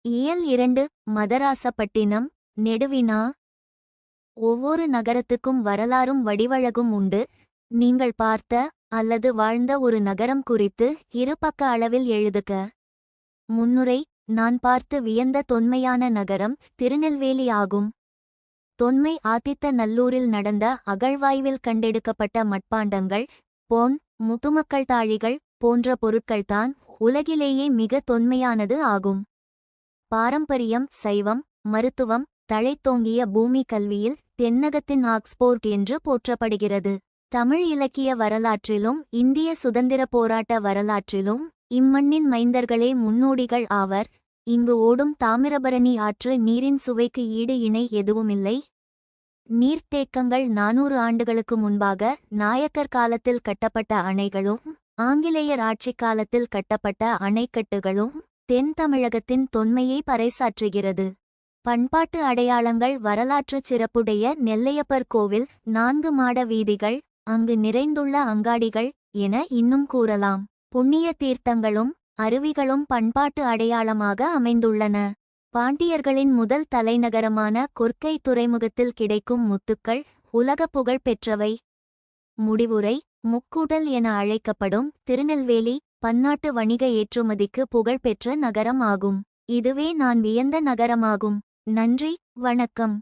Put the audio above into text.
இயல் 2 மதராசப்பட்டினம் நெடுவினா. ஒவ்வொரு நகரத்துக்கும் வரலாறும் வடிவழகும் உண்டு. நீங்கள் பார்த்த அல்லது வாழ்ந்த ஒரு நகரம் குறித்து இருபக்க அளவில் எழுதுக. முன்னுரை. நான் பார்த்து வியந்த தொன்மையான நகரம் திருநெல்வேலி ஆகும். தொன்மை ஆதித்த நல்லூரில் நடந்த அகழ்வாய்வில் கண்டெடுக்கப்பட்ட மட்பாண்டங்கள், பொன், முதுமக்கள் தாழிகள் போன்ற பொருட்கள்தான் உலகிலேயே மிக தொன்மையானது ஆகும். பாரம்பரியம் சைவம், மருத்துவம் தழைத்தோங்கிய பூமி கல்வியில் தென்னகத்தின் ஆக்ஸ்போர்ட் என்று போற்றப்படுகிறது. தமிழ் இலக்கிய வரலாற்றிலும் இந்திய சுதந்திர போராட்ட வரலாற்றிலும் இம்மண்ணின் மைந்தர்களே முன்னோடிகள் ஆவர். இங்கு ஓடும் தாமிரபரணி ஆற்று நீரின் சுவைக்கு ஈடு இணை எதுவுமில்லை. நீர்த்தேக்கங்கள் 400 ஆண்டுகளுக்கு முன்பாக நாயக்கர் காலத்தில் கட்டப்பட்ட அணைகளும் ஆங்கிலேயர் ஆட்சிக் காலத்தில் கட்டப்பட்ட அணைக்கட்டுகளும் தென் தமிழகத்தின் தொன்மையை பறைசாற்றுகிறது. பண்பாட்டு அடையாளங்கள் வரலாற்றுச் சிறப்புடைய நெல்லையப்பர் கோவில், 4 மாட வீதிகள், அங்கு நிறைந்துள்ள அங்காடிகள் என இன்னும் கூறலாம். புண்ணிய தீர்த்தங்களும் அருவிகளும் பண்பாட்டு அடையாளமாக அமைந்துள்ளன. பாண்டியர்களின் முதல் தலைநகரமான கொர்க்கை துறைமுகத்தில் கிடைக்கும் முத்துக்கள் உலக புகழ் பெற்றவை. முடிவுரை. முக்கூடல் என அழைக்கப்படும் திருநெல்வேலி பன்னாட்டு வணிக ஏற்றுமதிக்கு புகழ்பெற்ற நகரம் ஆகும். இதுவே நான் வியந்த நகரமாகும். நன்றி, வணக்கம்.